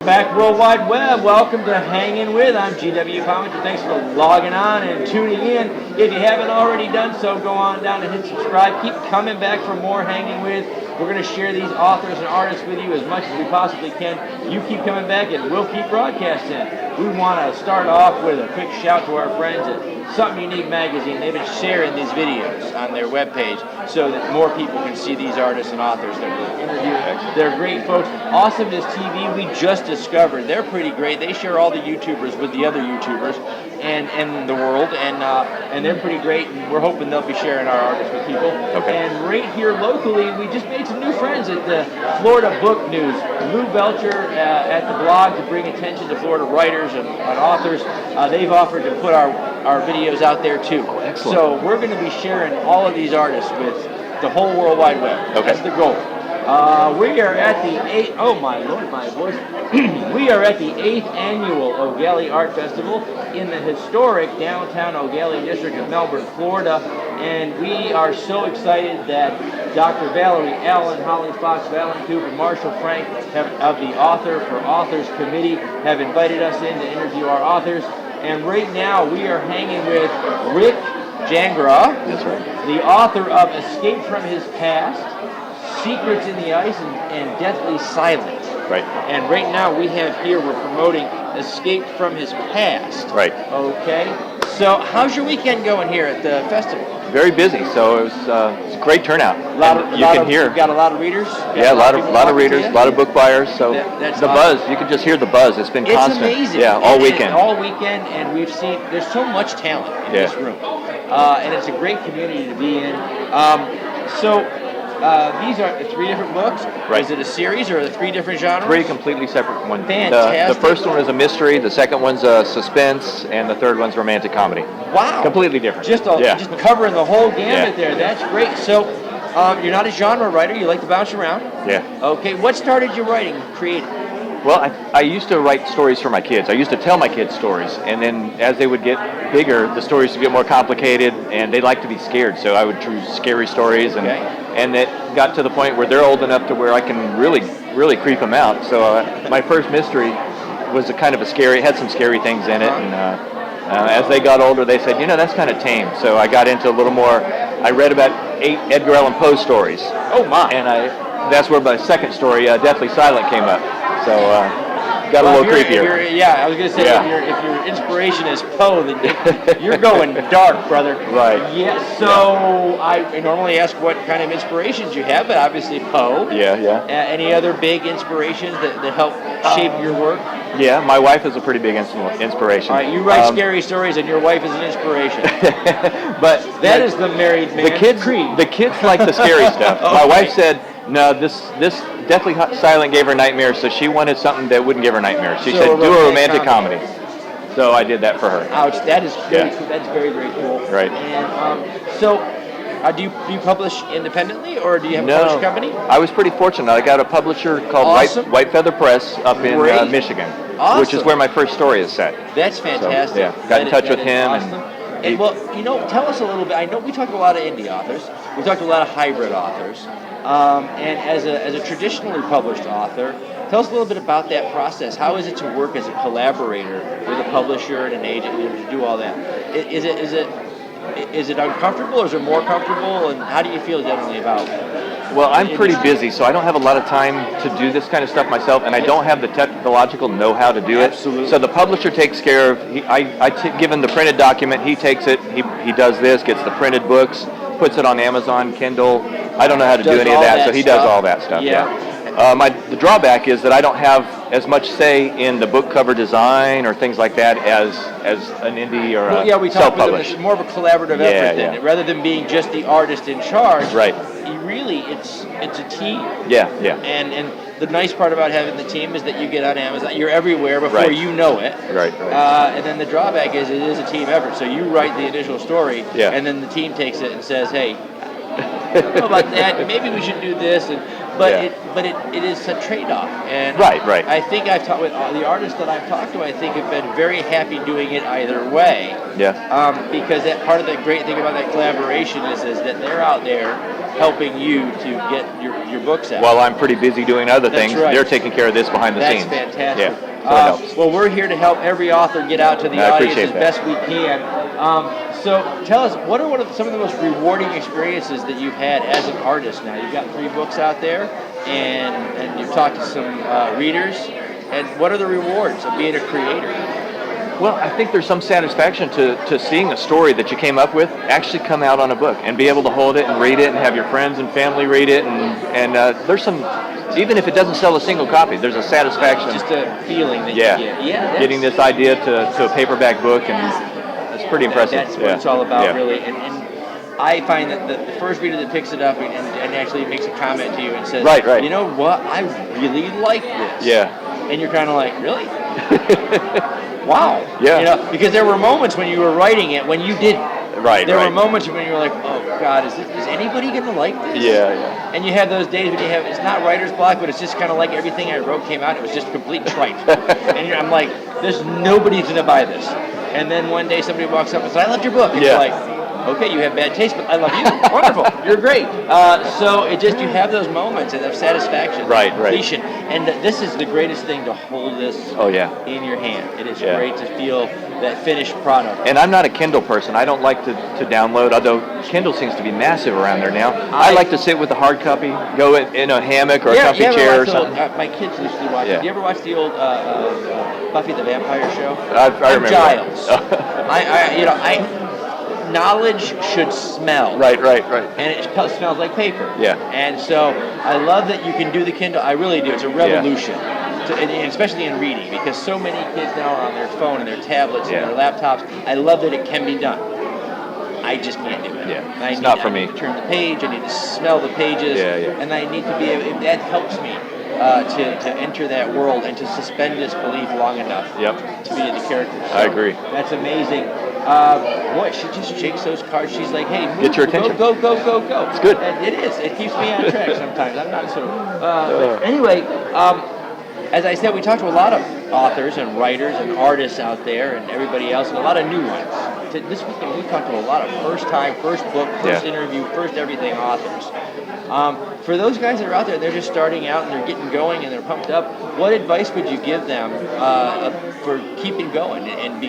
Back World Wide Web, welcome to Hangin With. I'm G.W. Pomichter. Thanks for logging on and tuning in. If you haven't already done so, go on down and hit subscribe. Keep coming back for more Hangin With. We're going to share these authors and artists with you as much as we possibly can. You keep coming back and we'll keep broadcasting. We want to start off with a quick shout to our friends at Something Unique Magazine. They've been sharing these videos on their webpage so that more people can see these artists and authors that we're interviewing. They're great folks. Awesomeness TV, we just discovered. They're pretty great. They share all the YouTubers with the other YouTubers and the world, and they're pretty great, and we're hoping they'll be sharing our artists with people. Okay. And right here locally, we just made some new friends at the Florida Book News. Lou Belcher at the blog to bring attention to Florida writers and authors. They've offered to put our videos out there too. Excellent. So we're going to be sharing all of these artists with the whole World Wide Web. Okay. That's the goal. We are at the We are at the 8th annual O'Galley Art Festival in the historic downtown O'Galley district of Melbourne, Florida, and we are so excited that Dr. Valerie Allen, Holly Fox Valencoop, and Marshall Frank of the Author for Authors Committee have invited us in to interview our authors. And right now we are hanging with Rick Gangraw, That's right. the author of Escape from His Past, Secrets in the Ice, and Deathly Silent. Right. And right now we have here, we're promoting Escape from His Past. Right. Okay. So how's your weekend going here at the festival? Very busy, so it was a great turnout. You've got a lot of readers? Yeah, a lot of readers, a lot of book buyers. So That's the awesome. buzz, you can just hear the buzz. It's been constant. It's amazing. Yeah, all weekend. All weekend, and we've seen, there's so much talent in this room. And it's a great community to be in. These are 3 different books. Right. Is it a series or 3 different genres? 3 completely separate ones. Fantastic. The first one is a mystery, the second one's a suspense, and the third one's romantic comedy. Wow. Completely different. Just covering the whole gamut there. Yeah. That's great. So you're not a genre writer. You like to bounce around. Yeah. Okay. What started your writing, creating? Well, I used to write stories for my kids. I used to tell my kids stories, and then as they would get bigger, the stories would get more complicated, and they like to be scared. So I would choose scary stories, and it got to the point where they're old enough to where I can really creep them out. So my first mystery was a kind of had some scary things in it, and as they got older, they said, that's kind of tame. So I got into a little more. I read about 8 Edgar Allan Poe stories. Oh my! And that's where my second story, Deathly Silent, came up. So got a little creepier. I was going to say, if your inspiration is Poe, then you're going dark, brother. Right. Yeah. So I normally ask what kind of inspirations you have, but obviously Poe. Yeah. Any other big inspirations that help shape your work? Yeah, my wife is a pretty big inspiration. All right, you write scary stories, and your wife is an inspiration. But that is the married man. The kids like the scary stuff. Okay. My wife said, no, this Deathly Silent gave her nightmares, so she wanted something that wouldn't give her nightmares. She said, do a romantic comedy. So I did that for her. Ouch, that is very cool. That's very, very cool. Right. And do you publish independently, or do you have a publishing company? I was pretty fortunate. I got a publisher called White Feather Press up in Michigan, which is where my first story is set. That's fantastic. So, got in touch with him. Awesome. And well, tell us a little bit. I know we talked to a lot of indie authors. We talked to a lot of hybrid authors. And as a traditionally published author, tell us a little bit about that process. How is it to work as a collaborator with a publisher and an agent to do all that? Is it uncomfortable, or is it more comfortable? And how do you feel generally about it? Well, I'm pretty busy, so I don't have a lot of time to do this kind of stuff myself, and I don't have the technological know-how to do it. Absolutely. So the publisher takes care of. I give him the printed document. He takes it. He does this. Gets the printed books. Puts it on Amazon, Kindle. I don't know how to do any of that, so he does all that stuff. The drawback is that I don't have as much say in the book cover design or things like that as an indie or a self-published. It's more of a collaborative effort then, rather than being just the artist in charge. Right. It's a team. Yeah. And the nice part about having the team is that you get on Amazon. You're everywhere before you know it. Right. And then the drawback is it is a team effort. So you write the initial story, and then the team takes it and says, hey, I don't know about that. Maybe we should do this. But it is a trade-off. And right. I think I've talked with the artists that I've talked to. I think have been very happy doing it either way. Yeah. Because that part of the great thing about that collaboration is that they're out there helping you to get your books out. While I'm pretty busy doing other things, right. they're taking care of this behind the scenes. That's fantastic. Yeah, so it helps. Well, we're here to help every author get out to the I audience appreciate as that. best we can. So tell us, what are some of the most rewarding experiences that you've had as an artist now? You've got 3 books out there, and you've talked to some readers. And what are the rewards of being a creator? Well, I think there's some satisfaction to seeing a story that you came up with actually come out on a book and be able to hold it and read it and have your friends and family read it. And there's some, even if it doesn't sell a single copy, there's a satisfaction. Just a feeling that Yeah. you get. Yeah, Getting this idea to a paperback book, and it's pretty impressive. That's what it's all about, Yeah. really. And I find that the first reader that picks it up and actually makes a comment to you and says, Right. you know what, I really like this. Yeah. And you're kind of like, really? Wow. Yeah. You know, because there were moments when you were writing it when you didn't. Right. There were moments when you were like, oh God, is anybody going to like this? Yeah. And you have those days when it's not writer's block, but it's just kind of like everything I wrote came out, it was just complete trite. And I'm like, there's nobody's going to buy this. And then one day somebody walks up and says, I loved your book. And you're like, okay, you have bad taste, but I love you. Wonderful. You're great. So you have those moments of satisfaction, completion. And this is the greatest thing, to hold this in your hand. It is great to feel that finished product. And I'm not a Kindle person. I don't like to download, although Kindle seems to be massive around there now. I like to sit with the hard copy, go in a hammock or a comfy chair or something. My kids used to watch it. Do you ever watch the old Buffy the Vampire show? I remember. Giles. Knowledge should smell. Right. And it smells like paper. Yeah. And so I love that you can do the Kindle. I really do. It's a revolution, and especially in reading, because so many kids now are on their phone and their tablets and their laptops. I love that it can be done. I just can't do it. Yeah. It's not for me. I need to turn the page. I need to smell the pages. And I need to be able. That helps me to enter that world and to suspend disbelief long enough to be in the characters. So I agree. That's amazing. Boy, she just shakes those cards. She's like, hey, move, get your attention. Go. It's good. And it is. It keeps me on track sometimes. I'm not so... Anyway, as I said, we talked to a lot of authors and writers and artists out there and everybody else, and a lot of new ones. This weekend, we talked to a lot of first-time, first book, first interview, first everything authors. For those guys that are out there, they're just starting out and they're getting going and they're pumped up. What advice would you give them for keeping going and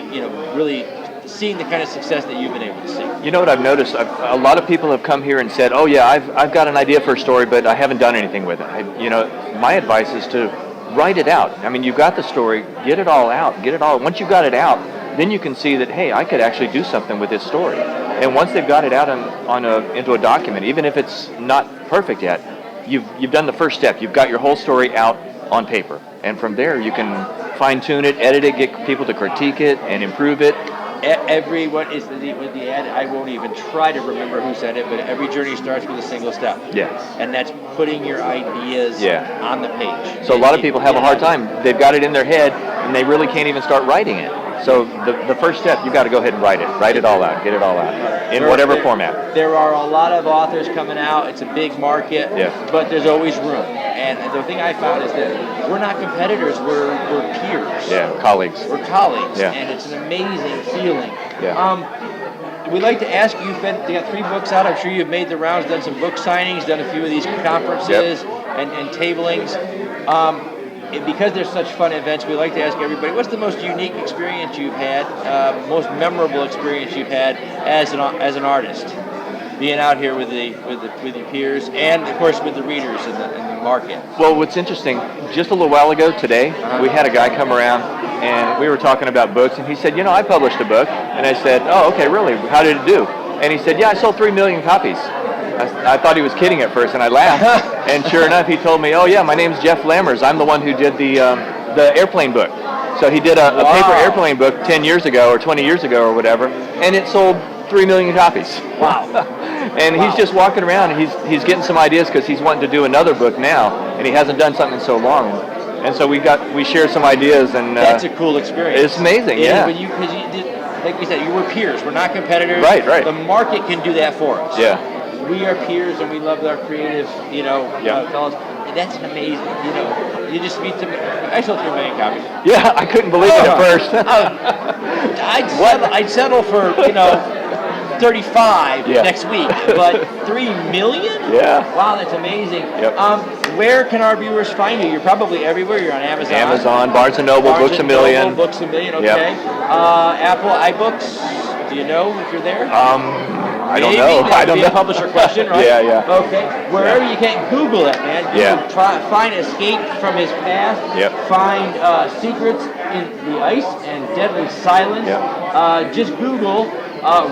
really seeing the kind of success that you've been able to see? You know what I've noticed? A lot of people have come here and said, "Oh yeah, I've got an idea for a story, but I haven't done anything with it." My advice is to write it out. I mean, you've got the story, get it all out, Once you've got it out, then you can see that, hey, I could actually do something with this story. And once they've got it out into a document, even if it's not perfect yet, you've done the first step. You've got your whole story out on paper, and from there you can fine-tune it, edit it, get people to critique it and improve it. Everyone is with the ad. I won't even try to remember who said it, but every journey starts with a single step. Yeah. And that's putting your ideas on the page. So a lot of people have a hard time. They've got it in their head, and they really can't even start writing it. So the first step, you've got to go ahead and write it. Write it all out. Get it all out in whatever format. There are a lot of authors coming out. It's a big market, but there's always room. And the thing I found is that we're not competitors. We're peers. Yeah, colleagues. We're colleagues, Yeah. and it's an amazing feeling. Yeah. We'd like to ask you, you got 3 books out. I'm sure you've made the rounds, done some book signings, done a few of these conferences and tablings. Because there's such fun events, we like to ask everybody, what's the most unique experience you've had, most memorable experience you've had as an artist, being out here with your peers, and of course with the readers in the market? Well, what's interesting, just a little while ago today, we had a guy come around and we were talking about books, and he said, I published a book. And I said, oh, okay, really? How did it do? And he said, I sold 3 million copies. I thought he was kidding at first, and I laughed. And sure enough, he told me, oh yeah, my name's Jeff Lammers. I'm the one who did the airplane book. So he did a paper airplane book 10 years ago or 20 years ago or whatever, and it sold 3 million copies. Wow. And he's just walking around, and he's getting some ideas because he's wanting to do another book now, and he hasn't done something in so long. And so we shared some ideas, and that's a cool experience. It's amazing, Because you did, like you said, you were peers. We're not competitors. Right. The market can do that for us. Yeah. We are peers, and we love our creative, fellows. And that's amazing. You just meet them. I sold 3 million copies. Yeah, I couldn't believe it at first. I'd settle for 30 35 Yeah. next week, but 3 million? Yeah. Wow, that's amazing. Yep. Where can our viewers find you? You're probably everywhere. You're on Amazon. Amazon, Barnes & Noble, Barnes Books and A Million. Noble, Books A Million, okay. Yep. Apple, iBooks, do you know if you're there? I don't Maybe. know. That I would don't be know. a publisher question, right? Yeah. Okay. Wherever you can, Google it, man. Google, Yeah. find Escape from His Past. Yep. Find Secrets in the Ice and Deadly Silence. Yep. Just Google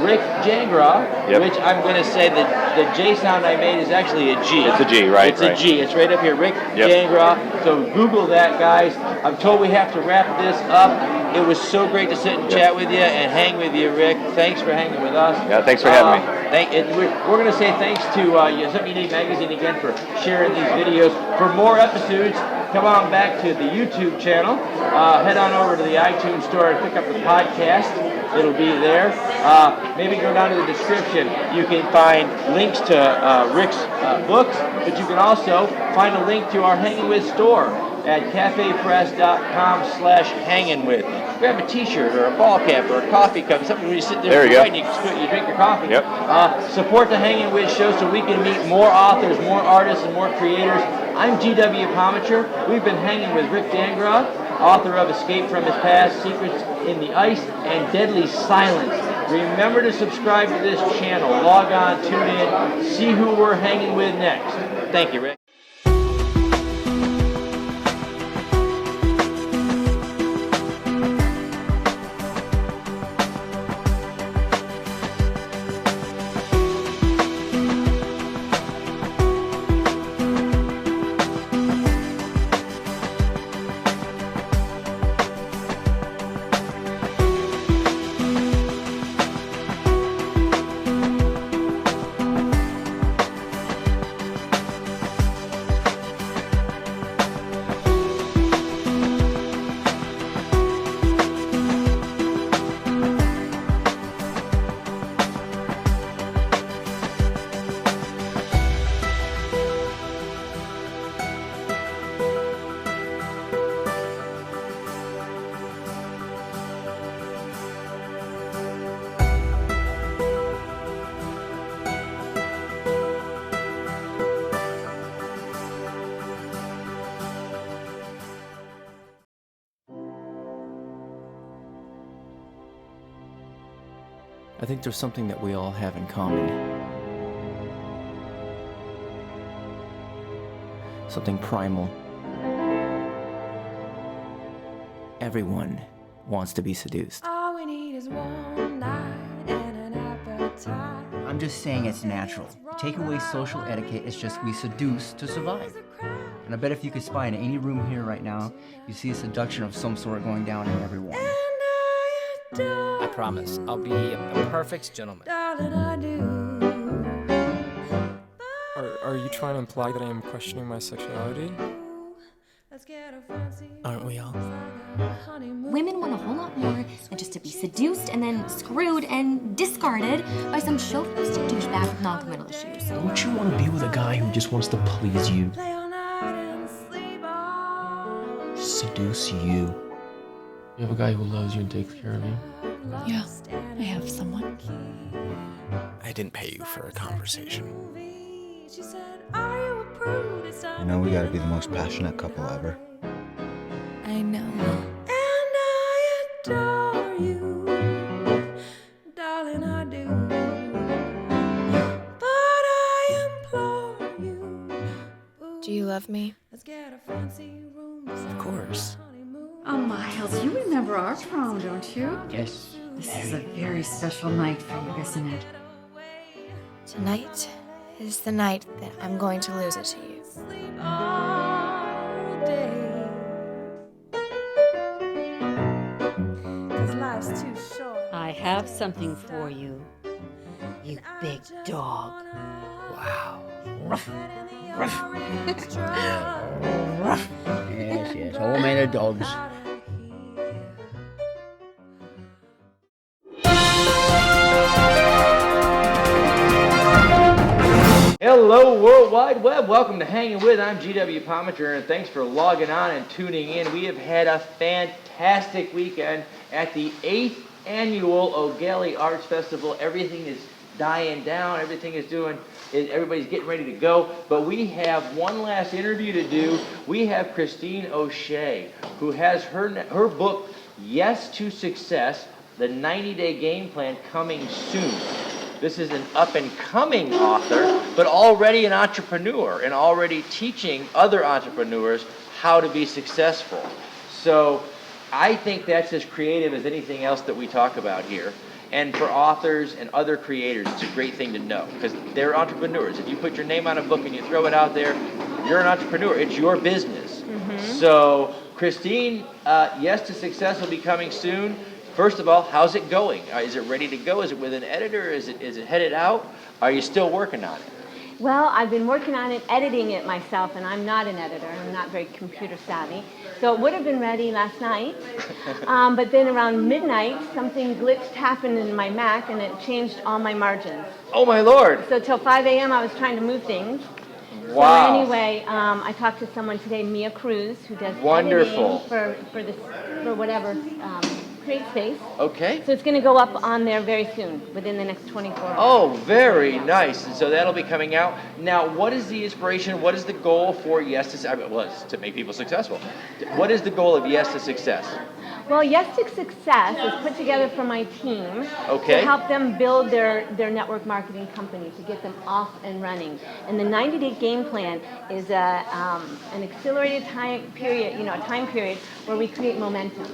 Rick Gangraw, Yep. which I'm going to say that the J sound I made is actually a G. It's a G, right? It's a G. It's right up here, Rick Yep. Gangraw. So Google that, guys. I'm told we have to wrap this up. It was so great to sit and chat with you and hang with you, Rick. Thanks for hanging with us. Yeah, thanks for having me. We're going to say thanks to Something Unique Magazine again for sharing these videos. For more episodes, come on back to the YouTube channel. Head on over to the iTunes store and pick up the podcast. It'll be there. Maybe go down to the description. You can find links to Rick's books, but you can also find a link to our Hangin' With store at cafepress.com/hanginwith. Grab a t-shirt or a ball cap or a coffee cup, something where you sit there and you drink your coffee. Yep. Support the Hangin' With show so we can meet more authors, more artists, and more creators. I'm G.W. Pomichter. We've been hanging with Rick Gangraw, author of Escape from His Past, Secrets in the Ice, and Deadly Silence. Remember to subscribe to this channel. Log on, tune in, see who we're hanging with next. Thank you, Rick. I think there's something that we all have in common. Something primal. Everyone wants to be seduced. All we need is one night and an appetite. I'm just saying it's natural. You take away social etiquette, it's just we seduce to survive. And I bet if you could spy in any room here right now, you see a seduction of some sort going down in everyone. I promise, I'll be a perfect gentleman. Darling, I do. Are you trying to imply that I am questioning my sexuality? Let's get a fancy Aren't we all? honeymoon. Women want a whole lot more than just to be seduced and then screwed and discarded by some chauvinistic douchebag with non-committal issues. Don't you want to be with a guy who just wants to please you, Play all night and sleep all seduce you? You have a guy who loves you and takes care of you? Yeah, I have someone. I didn't pay you for a conversation. She said, are you a prude? It's time You know we gotta be the most passionate couple ever. I know. and I adore you. Darling, I do. But I implore you. Do you love me? Let's get a fancy room. Of course. Oh, Miles, you remember our prom, don't you? Yes. This is a very special night for you, isn't it? Tonight is the night that I'm going to lose it to you. Sleep all day. 'Cause life's too short. I have something for you, you big dog. Wow. Yes, all men are dogs. Hello, World Wide Web. Welcome to Hangin' With. I'm G.W. Pomichter, and thanks for logging on and tuning in. We have had a fantastic weekend at the 8th Annual O'Galley Arts Festival. Everything is dying down. Everything is doing, everybody's getting ready to go. But we have one last interview to do. We have Christine Oshea, who has her book, Yes to Success, the 90-day game plan, coming soon. This is an up-and-coming author, but already an entrepreneur and already teaching other entrepreneurs how to be successful. So I think that's as creative as anything else that we talk about here. And for authors and other creators, it's a great thing to know because they're entrepreneurs. If you put your name on a book and you throw it out there, you're an entrepreneur. It's your business. Mm-hmm. So Christine, Yes to Success will be coming soon. First of all, how's it going? Is it ready to go? Is it with an editor? Is it headed out? Are you still working on it? Well, I've been working on it, editing it myself, and I'm not an editor. I'm not very computer savvy. So it would have been ready last night, but then around midnight, something glitched happened in my Mac, and it changed all my margins. Oh, my Lord. So till 5 a.m., I was trying to move things. Wow. So anyway, I talked to someone today, Mia Cruz, who does Wonderful. editing for whatever Create Space. Okay. So it's going to go up on there very soon, within the next 24 hours. Oh, very nice. And so that'll be coming out. Now, what is the inspiration? What is the goal for Yes to, well, it's to make people successful. What is the goal of Yes to Success? Well, Yes to Success is put together for my team Okay. to help them build their network marketing company, to get them off and running. And the 90-day game plan is an accelerated time period, a time period where we create momentum.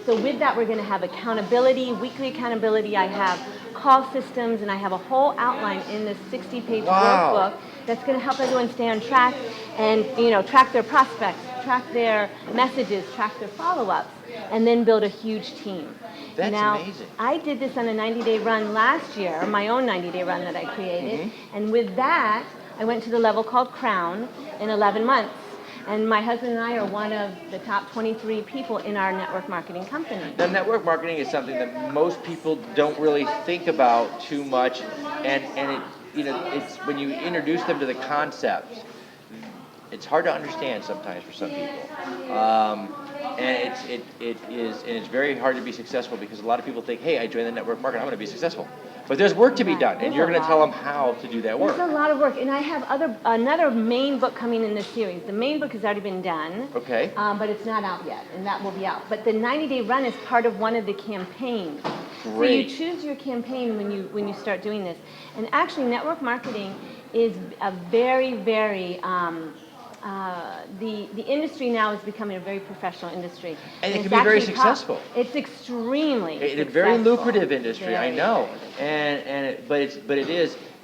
So with that, we're going to have accountability, weekly accountability. I have call systems, and I have a whole outline in this 60-page workbook that's going to help everyone stay on track and, track their prospects, track their messages, track their follow-ups, and then build a huge team. That's amazing. I did this on a 90-day run last year, my own 90-day run that I created, and with that, I went to the level called Crown in 11 months. And my husband and I are one of the top 23 people in our network marketing company. Now, network marketing is something that most people don't really think about too much, and it, it's when you introduce them to the concept, it's hard to understand sometimes for some people. And it's very hard to be successful because a lot of people think, hey, I joined the network marketing, I'm going to be successful. But there's work to be done, and you're going to tell them how to do that work. There's a lot of work, and I have another main book coming in this series. The main book has already been done, okay, but it's not out yet, and that will be out. But the 90-day run is part of one of the campaigns. Great. So you choose your campaign when you start doing this. And actually, network marketing is a very, very the industry now is becoming a very professional industry. And it can be very successful. It's extremely It's a very lucrative industry, very. I know. But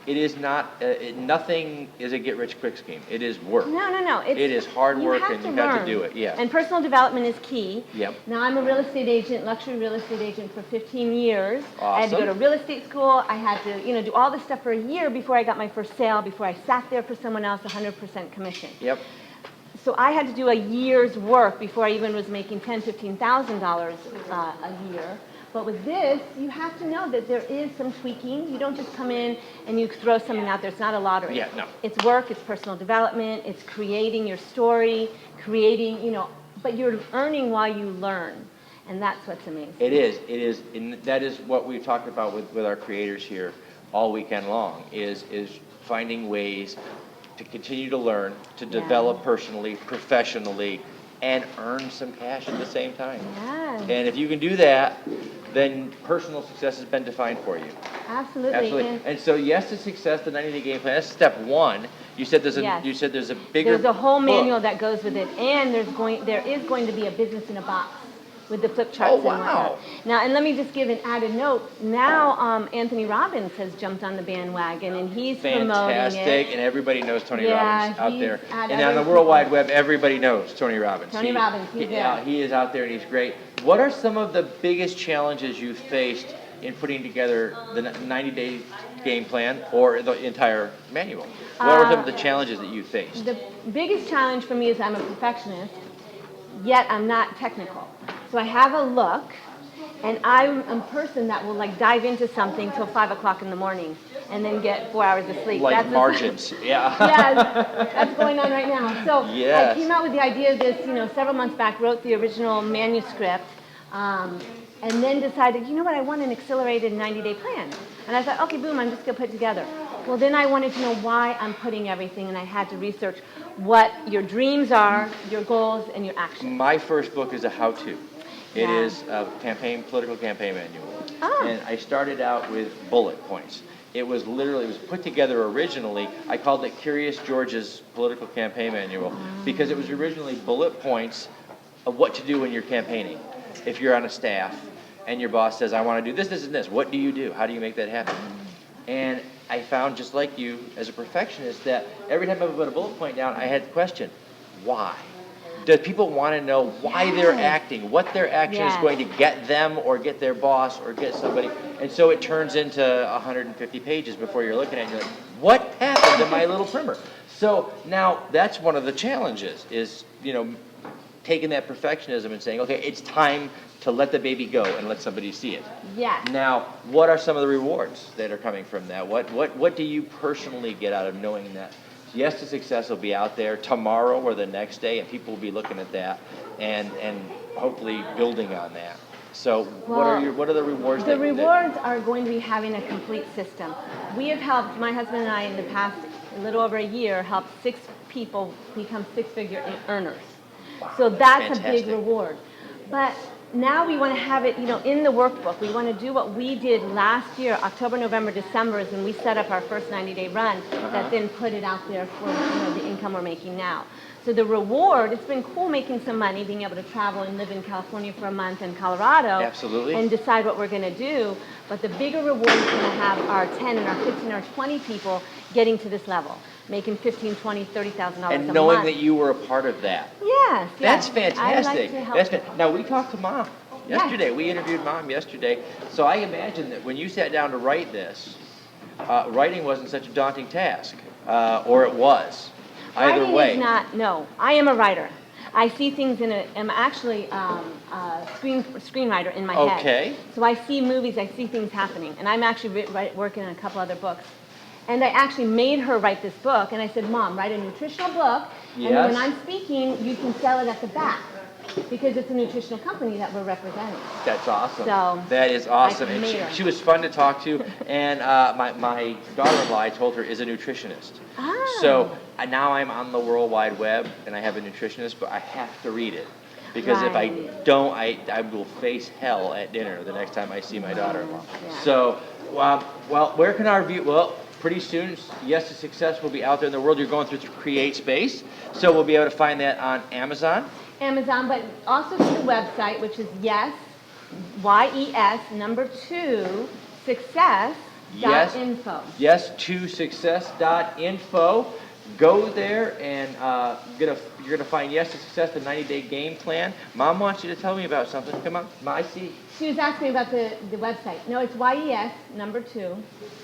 it is not, nothing is a get-rich-quick scheme. It is work. No. It is hard work, and you have to do it, yeah. And personal development is key. Yep. Now, I'm a real estate agent, luxury real estate agent for 15 years. Awesome. I had to go to real estate school. I had to, do all this stuff for a year before I got my first sale, before I sat there for someone else, 100% commission. Yep. So I had to do a year's work before I even was making $10,000, $15,000 a year. But with this, you have to know that there is some tweaking. You don't just come in and you throw something out there. It's not a lottery. Yeah, no. It's work, it's personal development, it's creating your story, but you're earning while you learn. And that's what's amazing. It is. And that is what we've talked about with our creators here all weekend long, is finding ways to continue to learn, to develop personally, professionally, and earn some cash at the same time. Yes. And if you can do that, then personal success has been defined for you. Absolutely. And so, Yes to Success, the 90-day game plan. That's step one. You said there's a bigger. There's a whole book. manual that goes with it, and there is going to be a business in a box with the flip charts. Oh, wow. And whatnot. Now, and let me just give an added note. Now, Anthony Robbins has jumped on the bandwagon, and he's promoting it. Fantastic, and everybody knows Tony Robbins out there. And on the World Wide Web, everybody knows Tony Robbins. Tony Robbins, he's there. He is out there, and he's great. What are some of the biggest challenges you've faced in putting together the 90-day game plan or the entire manual? What are some of the challenges that you faced? The biggest challenge for me is I'm a perfectionist, yet I'm not technical. So I have a look, and I'm a person that will dive into something till 5 o'clock in the morning and then get 4 hours of sleep. Like margins, yeah. Yeah, that's going on right now. So yes. I came out with the idea of this, several months back, wrote the original manuscript, And then decided, you know what, I want an accelerated 90-day plan. And I thought, okay, boom, I'm just going to put it together. Well, then I wanted to know why I'm putting everything, and I had to research what your dreams are, your goals, and your actions. My first book is a how-to. It Yeah. is a political campaign manual. Oh. And I started out with bullet points. It was put together originally. I called it Curious George's Political Campaign Manual because it was originally bullet points of what to do when you're campaigning. If you're on a staff and your boss says, I want to do this, this, and this, what do you do? How do you make that happen? And I found, just like you, as a perfectionist, that every time I put a bullet point down, I had the question, why? Do people want to know why they're acting, what their action is going to get them or get their boss or get somebody? And so it turns into 150 pages before you're looking at it and you're like, what happened to my little primer? So now that's one of the challenges is, taking that perfectionism and saying, okay, it's time to let the baby go and let somebody see it. Yes. Now, what are some of the rewards that are coming from that? What do you personally get out of knowing that Yes to Success will be out there tomorrow or the next day, and people will be looking at that and hopefully building on that. So what are the rewards? The rewards are going to be having a complete system. We have helped, my husband and I in the past, a little over a year, helped 6 people become 6-figure earners. Wow, so that's fantastic. a big reward. But now we want to have it, in the workbook. We want to do what we did last year, October, November, December, is when we set up our first 90-day run that then put it out there for the income we're making now. So the reward, it's been cool making some money, being able to travel and live in California for a month in Colorado. Absolutely. And decide what we're going to do. But the bigger reward is going to have our 10 and our 15 or 20 people getting to this level, making $15,000, $20,000, $30,000 a month. And knowing that you were a part of that. Yes. That's yes. fantastic. I like to help. Now, we talked to Mom yesterday. We interviewed Mom yesterday. So I imagine that when you sat down to write this, writing wasn't such a daunting task, or it was. Either Writing way. is not, no. I am a writer. I see things I'm actually a screenwriter in my head. Okay. So I see movies, I see things happening. And I'm actually working on a couple other books. And I actually made her write this book. And I said, Mom, write a nutritional book. Yes. And then when I'm speaking, you can sell it at the back. Because it's a nutritional company that we're representing. That's awesome. So that is awesome. I And made her. she was fun to talk to. And my daughter-in-law, I told her, is a nutritionist. Ah. So now I'm on the World Wide Web, and I have a nutritionist, but I have to read it. Because if I don't, I will face hell at dinner the next time I see my daughter-in-law. Yeah. So, where can our view? Well, pretty soon, Yes to Success will be out there in the world. You're going through Create Space, so we'll be able to find that on Amazon. Amazon, but also to the website, which is success.info. Yes to success.info. Go there and you're gonna find Yes to Success, the 90-day game plan. Mom wants you to tell me about something. Come on, I see. She was asking about the website. No, it's YES2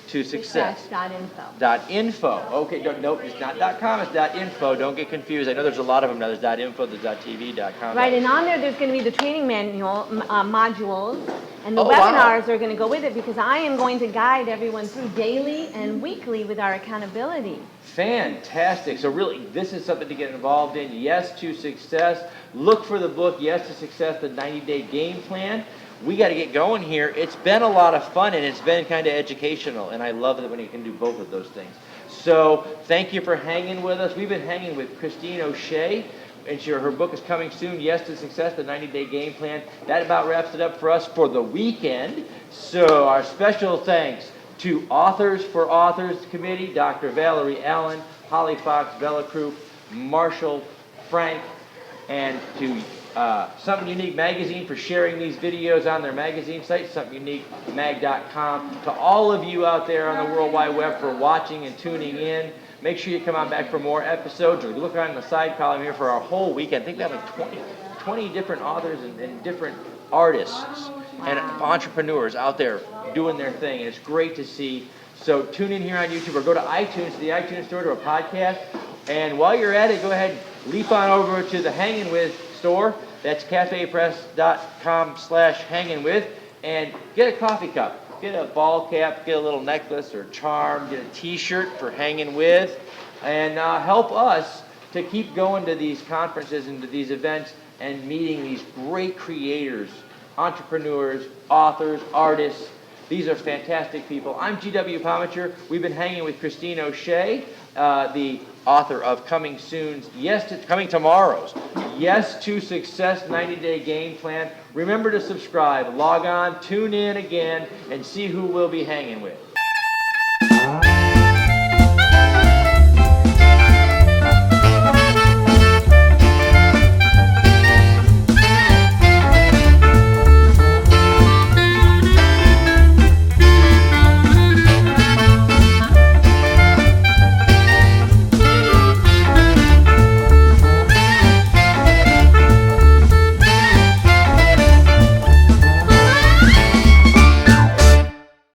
To success. .info. .info. Okay, no, it's not .com, it's .info. Don't get confused. I know there's a lot of them now. There's .info, there's .tv, .com. Right, and on there's going to be the training manual modules, and the Oh, wow. webinars are going to go with it because I am going to guide everyone through daily and weekly with our accountability. Fantastic. So really, this is something to get involved in. Yes to Success. Look for the book, Yes to Success, the 90-day game plan. We got to get going here. It's been a lot of fun, and it's been kind of educational, and I love it when you can do both of those things. So thank you for hanging with us. We've been hanging with Christine Oshea, and her book is coming soon, Yes to Success, the 90-day game plan. That about wraps it up for us for the weekend. So our special thanks to Authors for Authors Committee, Dr. Valerie Allen, Holly Fox, Bella Krupp, Marshall, Frank, and to Something Unique Magazine for sharing these videos on their magazine site, somethinguniquemag.com. To all of you out there on the World Wide Web for watching and tuning in. Make sure you come on back for more episodes, or look on the side column here for our whole weekend. I think we have like 20 different authors and different artists and entrepreneurs out there doing their thing, and it's great to see. So tune in here on YouTube or go to iTunes, the iTunes store, to a podcast. And while you're at it, go ahead, leap on over to the Hangin With store. That's cafepress.com/hanginwith, and get a coffee cup, get a ball cap, get a little necklace or charm, get a t-shirt for Hangin With, and help us to keep going to these conferences and to these events and meeting these great creators entrepreneurs, authors, artists. These are fantastic people. I'm G.W. Pomichter. We've been hanging with Christine Oshea, the author of Coming Tomorrow's Yes to Success 90-Day Game Plan. Remember to subscribe, log on, tune in again, and see who we'll be hanging with.